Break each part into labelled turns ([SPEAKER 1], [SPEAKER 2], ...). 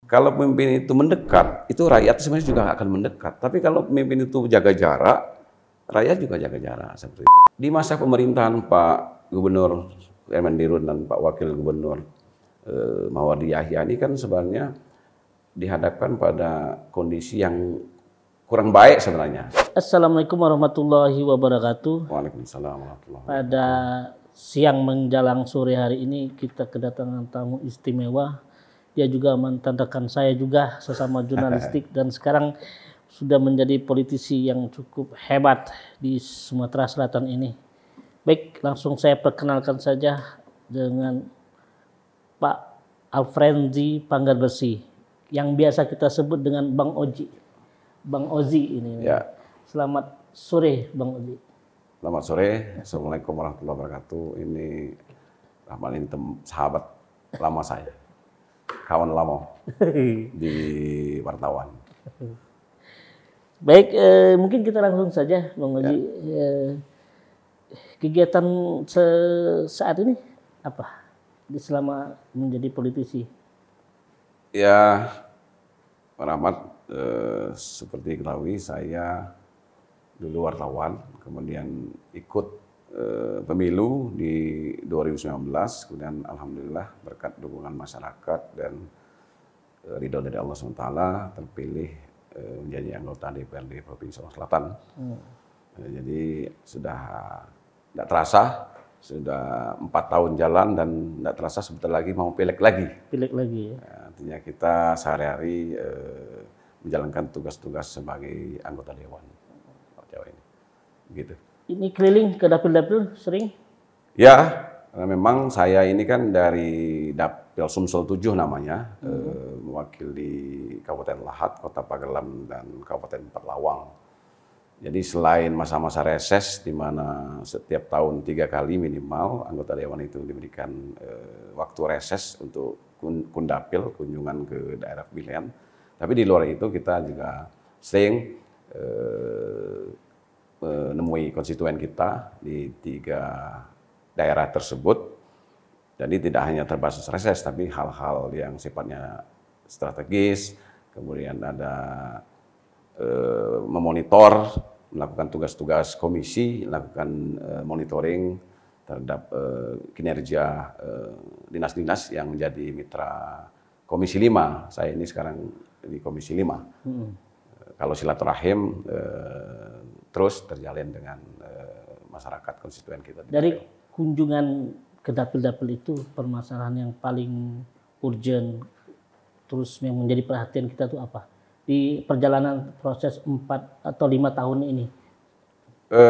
[SPEAKER 1] Kalau pemimpin itu mendekat, itu rakyat sebenarnya juga akan mendekat. Tapi kalau pemimpin itu jaga jarak, rakyat juga jaga jarak seperti itu. Di masa pemerintahan Pak Gubernur Dirun dan Pak Wakil Gubernur Mawardi Yahya ini kan sebenarnya dihadapkan pada kondisi yang kurang baik sebenarnya.
[SPEAKER 2] Assalamualaikum warahmatullahi wabarakatuh.
[SPEAKER 1] Waalaikumsalam warahmatullahi wabarakatuh.
[SPEAKER 2] Pada siang menjelang sore hari ini kita kedatangan tamu istimewa. Dia juga menandakan saya juga sesama jurnalistik dan sekarang sudah menjadi politisi yang cukup hebat di Sumatera Selatan ini. Baik, langsung saya perkenalkan saja dengan Pak Alfrenzi Panggarbersih yang biasa kita sebut dengan Bang Oji. Bang Ozi ini.
[SPEAKER 1] Ya.
[SPEAKER 2] Selamat sore Bang Ozi.
[SPEAKER 1] Selamat sore. Assalamualaikum warahmatullahi wabarakatuh. Ini Rahman ini sahabat lama saya. Kawan lama di wartawan.
[SPEAKER 2] Baik, mungkin kita langsung saja Bang Oji. Ya. Kegiatan saat ini apa selama menjadi politisi?
[SPEAKER 1] Ya, Pak Rahmat, seperti diketahui saya dulu wartawan, kemudian ikut pemilu di 2019, kemudian alhamdulillah berkat dukungan masyarakat dan ridho dari Allah SWT terpilih menjadi anggota DPRD Provinsi Sulawesi Selatan. Jadi sudah tidak terasa, sudah 4 tahun jalan dan tidak terasa sebentar lagi mau pileg lagi.
[SPEAKER 2] Pileg lagi ya.
[SPEAKER 1] Artinya kita sehari-hari menjalankan tugas-tugas sebagai anggota Dewan Jawa ini. Begitu. Ini
[SPEAKER 2] keliling ke dapil-dapil sering?
[SPEAKER 1] Ya, karena memang saya ini kan dari Dapil Sumsel 7 namanya, mewakili Kabupaten Lahat, Kota Pagelam, dan Kabupaten Perlawang. Jadi selain masa-masa reses, di mana setiap tahun 3 kali minimal anggota Dewan itu diberikan waktu reses untuk kundapil, kunjungan ke daerah pemilihan. Tapi di luar itu kita juga sering menemui konstituen kita di 3 daerah tersebut. Jadi tidak hanya terbatas reses, tapi hal-hal yang sifatnya strategis, kemudian ada memonitor, melakukan tugas-tugas komisi, melakukan monitoring terhadap kinerja dinas-dinas yang menjadi mitra Komisi 5. Saya ini sekarang di Komisi 5. Kalau silaturahim terus terjalin dengan masyarakat konstituen kita.
[SPEAKER 2] Dari kunjungan ke dapil-dapil itu, permasalahan yang paling urgent terus yang menjadi perhatian kita itu apa? Di perjalanan proses 4 atau 5 tahun ini?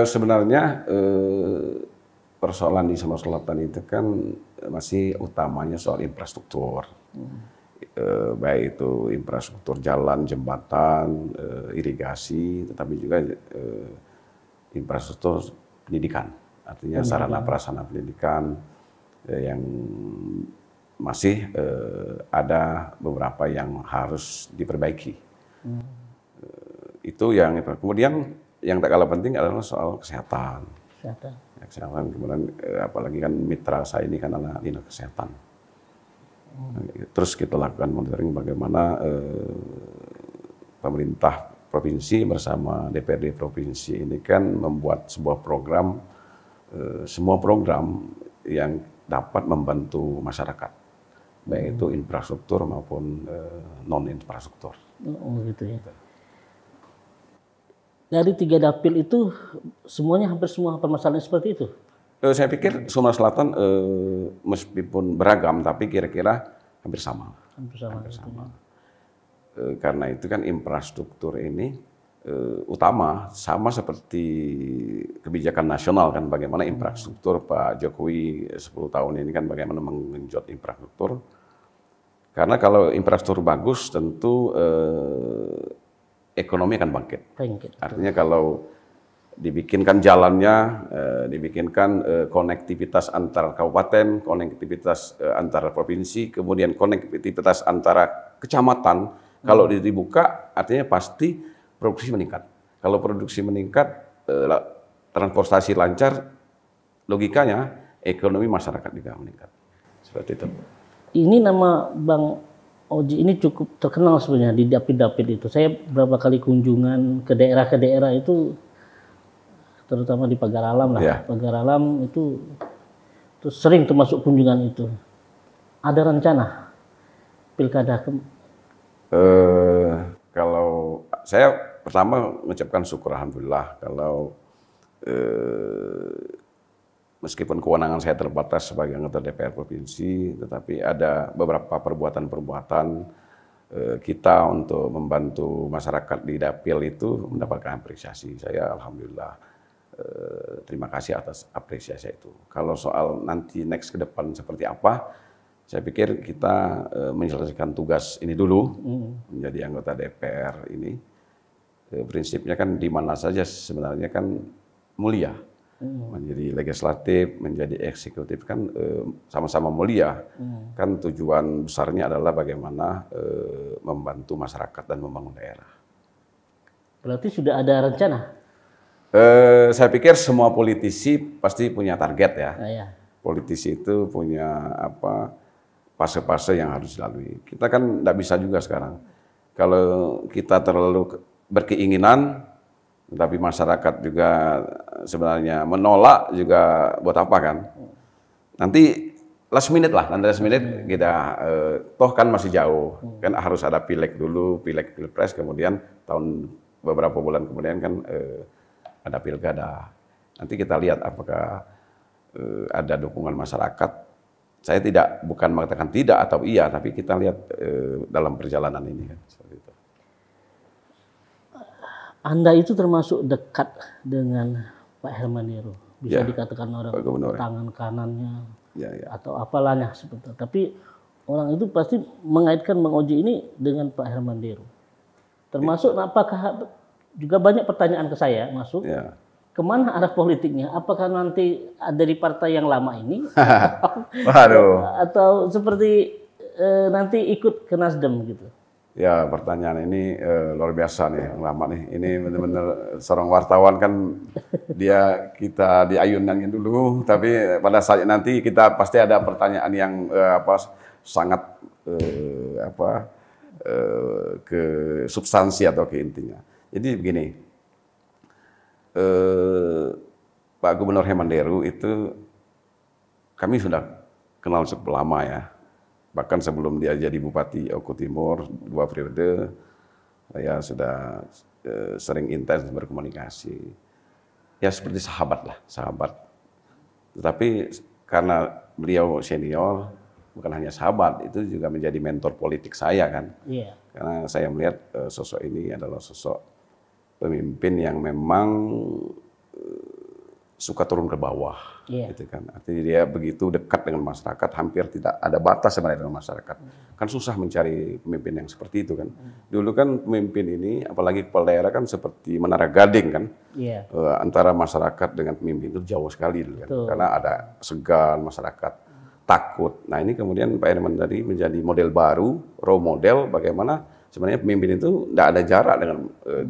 [SPEAKER 1] Sebenarnya persoalan di Sumatera Selatan itu kan masih utamanya soal infrastruktur. Baik itu infrastruktur jalan, jembatan, irigasi, tetapi juga infrastruktur pendidikan. Artinya sarana prasarana pendidikan yang masih ada beberapa yang harus diperbaiki. Itu yang kemudian yang tak kalah penting adalah soal kesehatan. Kesehatan kemudian apalagi kan mitra saya ini kan adalah dinas kesehatan. Terus kita lakukan monitoring bagaimana pemerintah provinsi bersama DPRD provinsi ini kan membuat sebuah program, semua program yang dapat membantu masyarakat, baik itu infrastruktur maupun non infrastruktur.
[SPEAKER 2] Oh gitu ya. Dari 3 dapil itu semuanya hampir semua permasalahan seperti itu?
[SPEAKER 1] Saya pikir Sumatera Selatan meskipun beragam tapi kira-kira hampir sama. Hampir sama. Karena itu kan infrastruktur ini utama, sama seperti kebijakan nasional kan, bagaimana infrastruktur Pak Jokowi 10 tahun ini kan bagaimana menggenjot infrastruktur. Karena kalau infrastruktur bagus tentu ekonomi akan bangkit. Artinya kalau dibikinkan jalannya, dibikinkan konektivitas antar kabupaten, konektivitas antar provinsi, kemudian konektivitas antara kecamatan, kalau dibuka artinya pasti produksi meningkat. Kalau produksi meningkat, transportasi lancar, logikanya ekonomi masyarakat juga meningkat. Seperti itu.
[SPEAKER 2] Ini nama Bang Oji ini cukup terkenal sebenarnya di dapil-dapil itu. Saya berapa kali kunjungan ke daerah itu, terutama di Pagar Alam lah.
[SPEAKER 1] Ya.
[SPEAKER 2] Pagar Alam itu sering termasuk kunjungan itu. Ada rencana pilkada
[SPEAKER 1] kalau saya pertama mengucapkan syukur alhamdulillah kalau meskipun kewenangan saya terbatas sebagai anggota DPR provinsi, tetapi ada beberapa perbuatan-perbuatan kita untuk membantu masyarakat di dapil itu mendapatkan apresiasi. Saya alhamdulillah terima kasih atas apresiasi itu. Kalau soal nanti next ke depan seperti apa, saya pikir kita menyelesaikan tugas ini dulu menjadi anggota DPR ini. Prinsipnya kan di mana saja sebenarnya kan mulia. Menjadi legislatif, menjadi eksekutif kan sama-sama mulia. Kan tujuan besarnya adalah bagaimana membantu masyarakat dan membangun daerah.
[SPEAKER 2] Berarti sudah ada rencana?
[SPEAKER 1] Saya pikir semua politisi pasti punya target ya.
[SPEAKER 2] Ya.
[SPEAKER 1] Politisi itu punya fase-fase yang harus dilalui. Kita kan tidak bisa juga sekarang. Kalau kita terlalu berkeinginan, tapi masyarakat juga sebenarnya menolak juga buat apa kan? Nanti last minute kita toh kan masih jauh, kan harus ada pileg dulu, pileg pilpres, kemudian beberapa bulan kemudian kan ada pilkada. Nanti kita lihat apakah ada dukungan masyarakat. Saya bukan mengatakan tidak atau iya, tapi kita lihat dalam perjalanan ini kan seperti itu.
[SPEAKER 2] Anda itu termasuk dekat dengan Pak Herman Deru, bisa dikatakan orang tangan kanannya atau apalahnya seperti itu. Tapi orang itu pasti mengaitkan Bang Oji ini dengan Pak Herman Deru. Termasuk apakah juga banyak pertanyaan ke saya masuk, kemana arah politiknya? Apakah nanti dari partai yang lama ini atau seperti nanti ikut ke Nasdem gitu?
[SPEAKER 1] Ya, pertanyaan ini luar biasa nih, yang lama nih. Ini benar-benar seorang wartawan kan kita diayun-ayun dulu, tapi pada saat nanti kita pasti ada pertanyaan yang sangat ke substansi atau ke intinya. Jadi begini, Pak Gubernur Herman Deru itu kami sudah kenal cukup lama ya. Bahkan sebelum dia jadi Bupati Oku Timur 2 periode, saya sudah sering intens berkomunikasi. Ya seperti sahabat lah, sahabat. Tetapi karena beliau senior, bukan hanya sahabat, itu juga menjadi mentor politik saya kan. Karena saya melihat sosok ini adalah sosok pemimpin yang memang suka turun ke bawah, gitu kan. Artinya dia begitu dekat dengan masyarakat, hampir tidak ada batas sebenarnya dengan masyarakat. Kan susah mencari pemimpin yang seperti itu kan. Dulu kan pemimpin ini, apalagi kepala daerah kan seperti menara gading kan. Antara masyarakat dengan pemimpin itu jauh sekali dulu kan. Karena ada segan masyarakat, takut. Nah ini kemudian Pak Herman tadi menjadi model baru, role model bagaimana sebenarnya pemimpin itu tidak ada jarak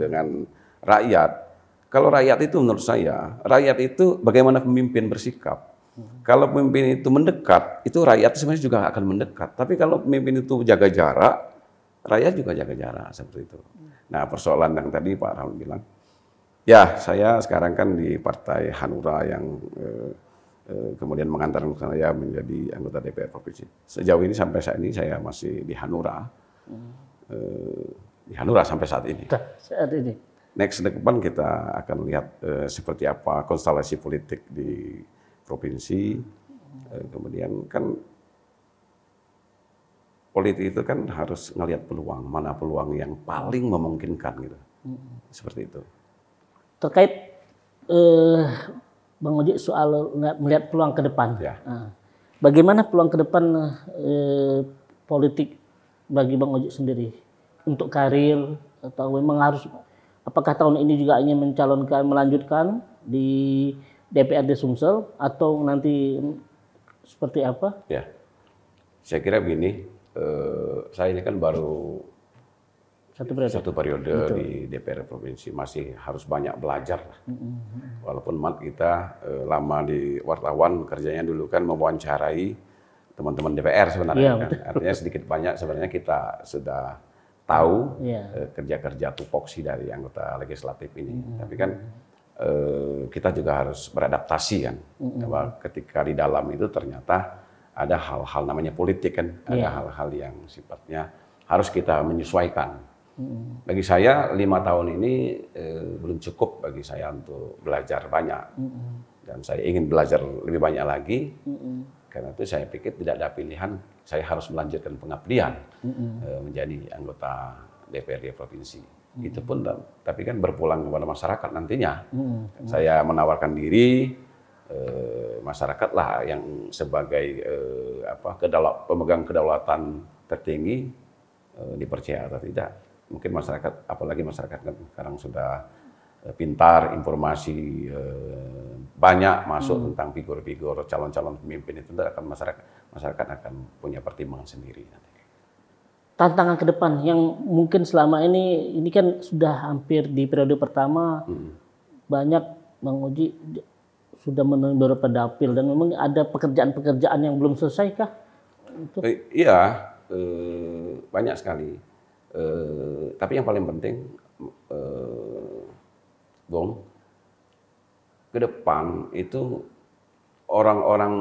[SPEAKER 1] dengan rakyat. Kalau rakyat itu menurut saya, rakyat itu bagaimana pemimpin bersikap. Kalau pemimpin itu mendekat, itu rakyat sebenarnya juga akan mendekat. Tapi kalau pemimpin itu jaga jarak, rakyat juga jaga jarak seperti itu. Nah persoalan yang tadi Pak Rahul bilang, ya saya sekarang kan di Partai Hanura yang kemudian mengantarkan saya menjadi anggota DPR Provinsi. Sejauh ini sampai saat ini saya masih di Hanura. Di Hanura sampai saat ini.
[SPEAKER 2] Saat ini.
[SPEAKER 1] Next ke depan kita akan lihat seperti apa konstelasi politik di provinsi. Kemudian kan politik itu kan harus ngelihat peluang, mana peluang yang paling memungkinkan gitu. Seperti itu.
[SPEAKER 2] Terkait Bang Oji soal melihat peluang ke depan. Bagaimana peluang ke depan politik bagi Bang Oji sendiri untuk karir atau memang harus apakah tahun ini juga ingin melanjutkan di DPRD Sumsel atau nanti seperti apa?
[SPEAKER 1] Ya, saya kira begini, saya ini kan baru satu periode di DPR Provinsi, masih harus banyak belajar lah. Walaupun kita lama di wartawan, kerjanya dulu kan mewawancarai teman-teman DPR sebenarnya.
[SPEAKER 2] Iya,
[SPEAKER 1] Kan?
[SPEAKER 2] betul.
[SPEAKER 1] Artinya sedikit banyak sebenarnya kita sudah tahu
[SPEAKER 2] Iya.
[SPEAKER 1] kerja-kerja tupoksi dari anggota legislatif ini. Tapi kan kita juga harus beradaptasi kan, bahwa ketika di dalam itu ternyata ada hal-hal namanya politik kan, ada hal-hal yang sifatnya harus kita menyesuaikan. Bagi saya 5 tahun ini belum cukup bagi saya untuk belajar banyak, dan saya ingin belajar lebih banyak lagi. Karena itu saya pikir tidak ada pilihan, saya harus melanjutkan pengabdian menjadi anggota DPRD provinsi. Itu pun, tapi kan berpulang kepada masyarakat nantinya. Saya menawarkan diri, masyarakat lah yang sebagai pemegang kedaulatan tertinggi, dipercaya atau tidak. Mungkin masyarakat, apalagi masyarakat kan sekarang sudah pintar, informasi banyak masuk tentang figur-figur calon-calon pemimpin itu, akan masyarakat akan punya pertimbangan sendiri.
[SPEAKER 2] Tantangan ke depan yang mungkin selama ini kan sudah hampir di periode pertama, banyak Bang Oji sudah menemui beberapa dapil, dan memang ada pekerjaan-pekerjaan yang belum selesai kah?
[SPEAKER 1] Iya, banyak sekali. Tapi yang paling penting, Bung, ke depan itu orang-orang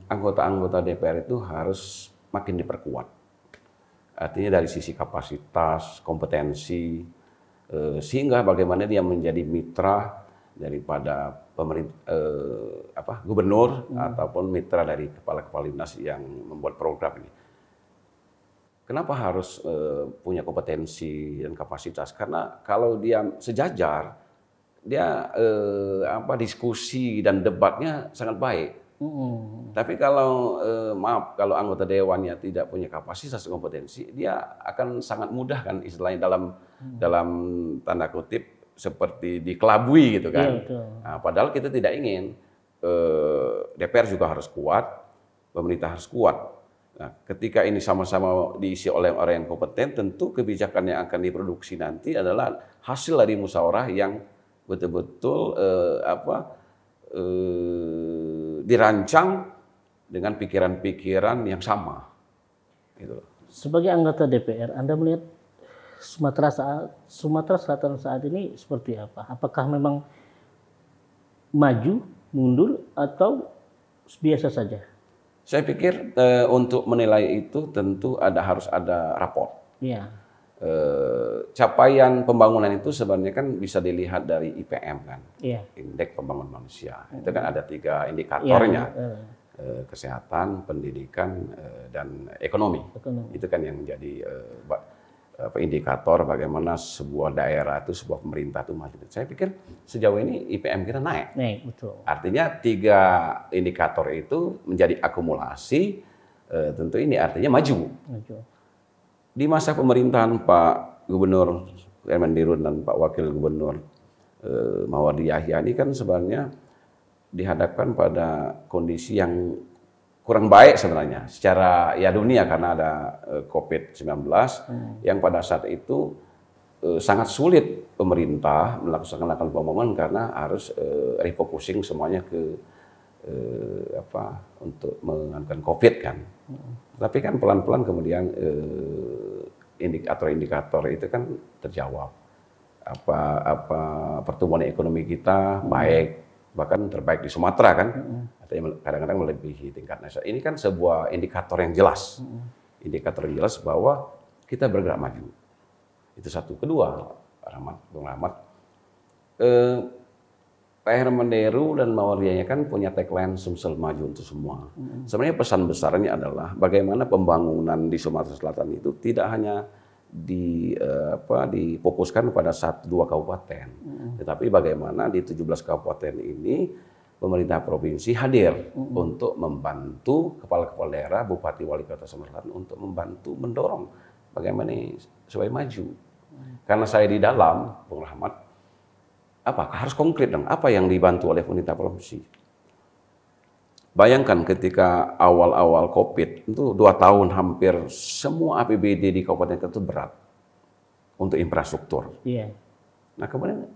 [SPEAKER 1] anggota-anggota DPR itu harus makin diperkuat. Artinya dari sisi kapasitas, kompetensi, sehingga bagaimana dia menjadi mitra daripada gubernur ataupun mitra dari kepala-kepala dinas yang membuat program ini. Kenapa harus punya kompetensi dan kapasitas? Karena kalau dia sejajar, dia diskusi dan debatnya sangat baik. Tapi kalau kalau anggota dewannya tidak punya kapasitas dan kompetensi, dia akan sangat mudah kan istilahnya dalam tanda kutip seperti dikelabui gitu kan. Nah, padahal kita tidak ingin. DPR juga harus kuat, pemerintah harus kuat. Nah, ketika ini sama-sama diisi oleh orang yang kompeten, tentu kebijakan yang akan diproduksi nanti adalah hasil dari musyawarah yang betul-betul dirancang dengan pikiran-pikiran yang sama. Gitu.
[SPEAKER 2] Sebagai anggota DPR, Anda melihat Sumatera Selatan saat ini seperti apa? Apakah memang maju, mundur, atau biasa saja?
[SPEAKER 1] Saya pikir untuk menilai itu tentu harus ada raport.
[SPEAKER 2] Iya.
[SPEAKER 1] Capaian pembangunan itu sebenarnya kan bisa dilihat dari IPM kan, Indeks Pembangunan Manusia. Itu kan ada 3 indikatornya, kesehatan, pendidikan, dan ekonomi. Itu kan yang menjadi indikator bagaimana sebuah daerah itu, sebuah pemerintah itu maju. Saya pikir sejauh ini IPM kita naik.
[SPEAKER 2] Betul.
[SPEAKER 1] Artinya 3 indikator itu menjadi akumulasi, tentu ini artinya maju. Di masa pemerintahan Pak Gubernur Herman Dirun dan Pak Wakil Gubernur Mawardi Yahya ini kan sebenarnya dihadapkan pada kondisi yang kurang baik sebenarnya secara dunia, karena ada COVID-19 yang pada saat itu sangat sulit pemerintah melaksanakan pembangunan karena harus refocusing semuanya ke untuk menganukan COVID kan. Tapi kan pelan-pelan kemudian indikator-indikator itu kan terjawab. Pertumbuhan ekonomi kita baik, bahkan terbaik di Sumatera kan. Artinya kadang-kadang melebihi tingkat nasional. Ini kan sebuah indikator yang jelas. Indikator yang jelas bahwa kita bergerak maju. Itu satu. Kedua, Bung Rahmat, Pak Herman Deru dan Mawardianya kan punya tagline Sumsel Maju untuk Semua. Sebenarnya pesan besarnya adalah bagaimana pembangunan di Sumatera Selatan itu tidak hanya difokuskan pada 1-2 kabupaten, tetapi bagaimana di 17 kabupaten ini pemerintah provinsi hadir untuk membantu kepala-kepala daerah, bupati, wali kota Sumatera Selatan untuk membantu mendorong bagaimana supaya maju. Karena saya di dalam, Bung Rahmat, harus konkret dong, apa yang dibantu oleh pemerintah provinsi. Bayangkan ketika awal-awal COVID, itu 2 tahun hampir semua APBD di kabupaten itu berat untuk infrastruktur. Nah kemudian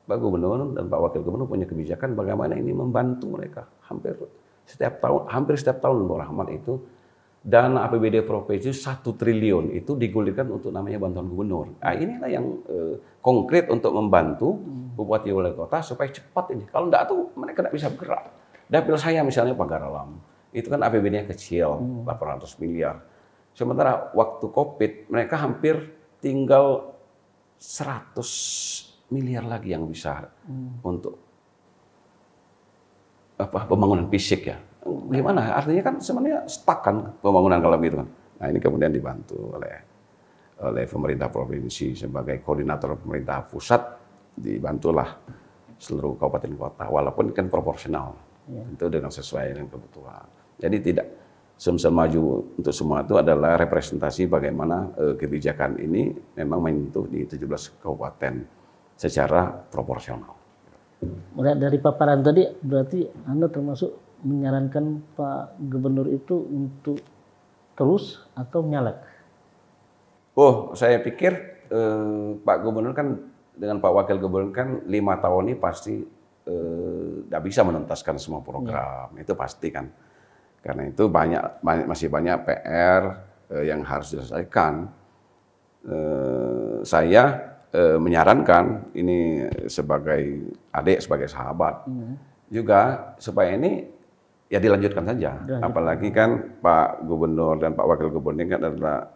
[SPEAKER 1] Pak Gubernur dan Pak Wakil Gubernur punya kebijakan bagaimana ini membantu mereka. Hampir setiap tahun Bung Rahmat itu dana APBD provinsi 1 triliun itu digulirkan untuk namanya bantuan gubernur. Nah, inilah yang konkret untuk membantu bupati wali kota supaya cepat ini. Kalau enggak tuh mereka tidak bisa bergerak. Dapil saya misalnya Pagar Alam, itu kan APBD-nya kecil, 800 miliar. Sementara waktu COVID mereka hampir tinggal 100 miliar lagi yang bisa untuk pembangunan fisik ya. Gimana? Artinya kan sebenarnya stuck kan pembangunan kalau gitu kan. Nah ini kemudian dibantu oleh pemerintah provinsi sebagai koordinator pemerintah pusat, dibantulah seluruh kabupaten kota. Walaupun kan proporsional, tentu dengan sesuai dengan kebutuhan. Jadi tidak Sumsel Maju untuk semua itu adalah representasi bagaimana kebijakan ini memang menyentuh di 17 kabupaten secara proporsional.
[SPEAKER 2] Melihat dari paparan tadi, berarti Anda termasuk menyarankan Pak Gubernur itu untuk terus atau nyalek?
[SPEAKER 1] Oh, saya pikir Pak Gubernur kan dengan Pak Wakil Gubernur kan 5 tahun ini pasti tidak bisa menuntaskan semua program, itu pasti kan. Karena itu masih banyak PR yang harus diselesaikan. Saya menyarankan ini sebagai adik, sebagai sahabat, juga supaya ini ya dilanjutkan saja. Apalagi kan Pak Gubernur dan Pak Wakil Gubernur ini kan adalah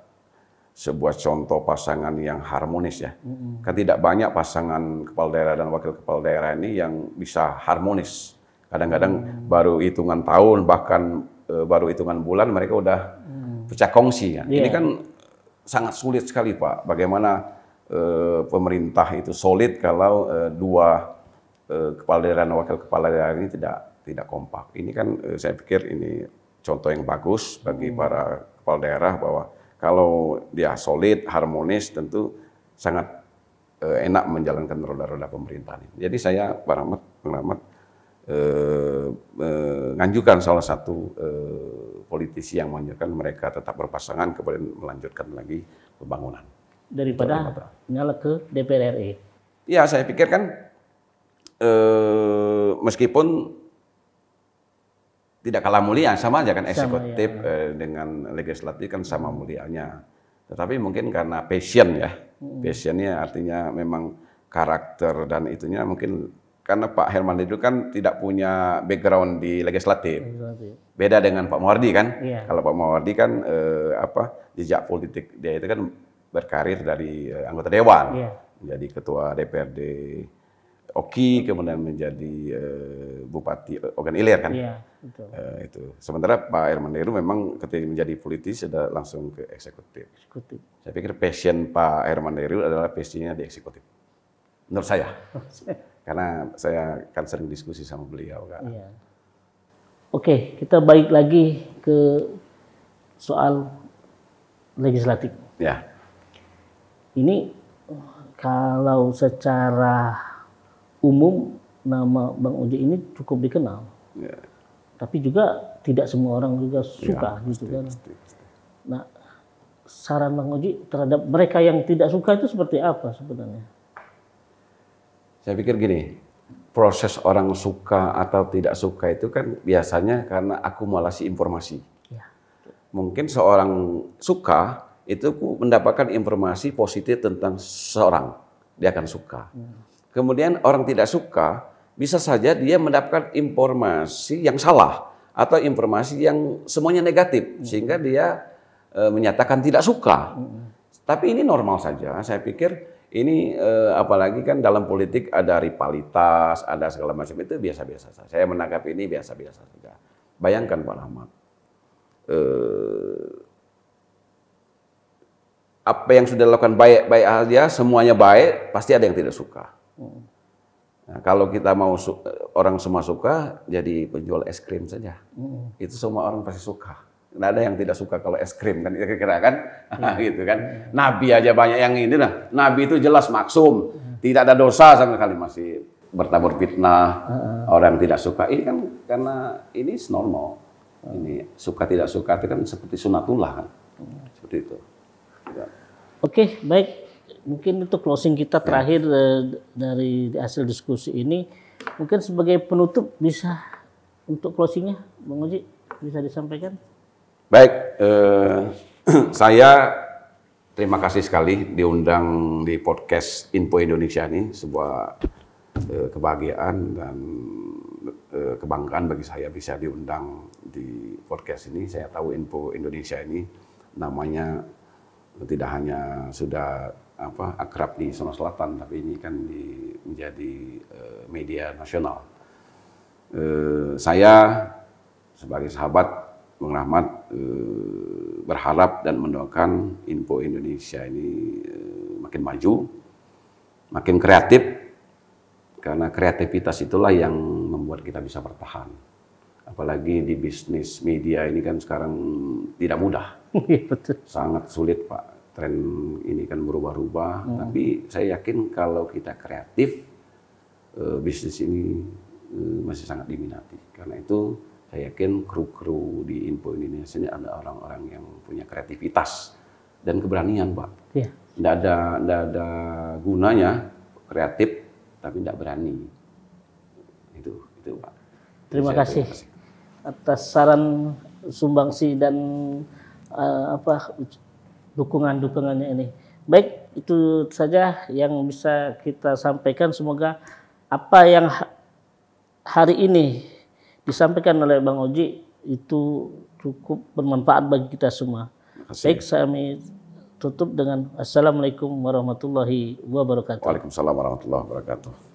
[SPEAKER 1] sebuah contoh pasangan yang harmonis ya. Kan tidak banyak pasangan kepala daerah dan wakil kepala daerah ini yang bisa harmonis. Kadang-kadang baru hitungan tahun, bahkan baru hitungan bulan mereka udah pecah kongsi ya. Ini kan sangat sulit sekali Pak. Bagaimana pemerintah itu solid kalau dua kepala daerah dan wakil kepala daerah ini tidak kompak. Ini kan saya pikir ini contoh yang bagus bagi para kepala daerah bahwa kalau dia solid, harmonis, tentu sangat enak menjalankan roda-roda pemerintahan. Jadi saya Pak Rahmat menganjurkan salah satu politisi yang menganjurkan mereka tetap berpasangan kemudian melanjutkan lagi pembangunan.
[SPEAKER 2] Daripada nyalek ke DPR RI.
[SPEAKER 1] Ya, saya pikir kan meskipun tidak kalah mulia, sama aja kan eksekutif dengan legislatif kan sama mulianya. Tetapi mungkin karena passion ya, passionnya artinya memang karakter dan itunya mungkin karena Pak Herman itu kan tidak punya background di legislatif. Beda dengan Pak Mawardi kan. Kalau Pak Mawardi kan jejak politik dia itu kan berkarir dari anggota dewan, menjadi ketua DPRD Oki, kemudian menjadi Bupati Ogan Ilir kan. Betul. Itu. Sementara Pak Herman Deru memang ketika menjadi politisi sudah langsung ke eksekutif. Saya pikir passion Pak Herman Deru adalah passionnya di eksekutif. Menurut saya. Karena saya kan sering diskusi sama beliau kan.
[SPEAKER 2] Oke, kita balik lagi ke soal legislatif.
[SPEAKER 1] Ya.
[SPEAKER 2] Ini kalau secara umum nama Bang Uji ini cukup dikenal, tapi juga tidak semua orang juga suka gitu kan. Nah, saran Bang Uji terhadap mereka yang tidak suka itu seperti apa sebenarnya?
[SPEAKER 1] Saya pikir gini, proses orang suka atau tidak suka itu kan biasanya karena akumulasi informasi. Mungkin seorang suka itu mendapatkan informasi positif tentang seseorang, dia akan suka. Kemudian orang tidak suka, bisa saja dia mendapatkan informasi yang salah atau informasi yang semuanya negatif, sehingga dia menyatakan tidak suka. Tapi ini normal saja, saya pikir ini apalagi kan dalam politik ada rivalitas, ada segala macam, itu biasa-biasa saja. Saya menanggapi ini biasa-biasa saja. Bayangkan Pak Rahmat, apa yang sudah dilakukan baik-baik aja, semuanya baik, pasti ada yang tidak suka. Nah, kalau kita mau orang semua suka, jadi penjual es krim saja. Itu semua orang pasti suka. Nggak ada yang tidak suka kalau es krim kan, kira-kira kan, gitu kan. Nabi aja banyak yang ini nah. Nabi itu jelas maksum, tidak ada dosa sama sekali, masih bertabur fitnah. Orang yang tidak suka ini kan karena ini normal. Ini suka tidak suka itu kan seperti sunatullah kan, seperti itu. Ya.
[SPEAKER 2] Oke, baik. Mungkin itu closing kita terakhir dari hasil diskusi ini. Mungkin sebagai penutup bisa untuk closingnya, Bang Uji bisa disampaikan?
[SPEAKER 1] Baik, saya terima kasih sekali diundang di podcast Info Indonesia ini, sebuah kebahagiaan dan kebanggaan bagi saya bisa diundang di podcast ini. Saya tahu Info Indonesia ini namanya tidak hanya sudah akrab di Sulawesi Selatan, tapi ini kan menjadi media nasional. Saya sebagai sahabat Bung Rahmat berharap dan mendoakan Info Indonesia ini makin maju, makin kreatif, karena kreativitas itulah yang membuat kita bisa bertahan. Apalagi di bisnis media ini kan sekarang tidak mudah, sangat sulit Pak. Tren ini kan berubah-ubah, tapi saya yakin kalau kita kreatif, bisnis ini masih sangat diminati. Karena itu saya yakin kru-kru di Info Indonesia ini ada orang-orang yang punya kreativitas dan keberanian, Pak.
[SPEAKER 2] Iya.
[SPEAKER 1] Tidak ada gunanya kreatif tapi tidak berani. Itu Pak.
[SPEAKER 2] Terima kasih atas saran, sumbangsi dan dukungannya ini. Baik, itu saja yang bisa kita sampaikan. Semoga apa yang hari ini disampaikan oleh Bang Oji itu cukup bermanfaat bagi kita semua. Baik, saya tutup dengan Assalamualaikum warahmatullahi wabarakatuh.
[SPEAKER 1] Waalaikumsalam warahmatullahi wabarakatuh.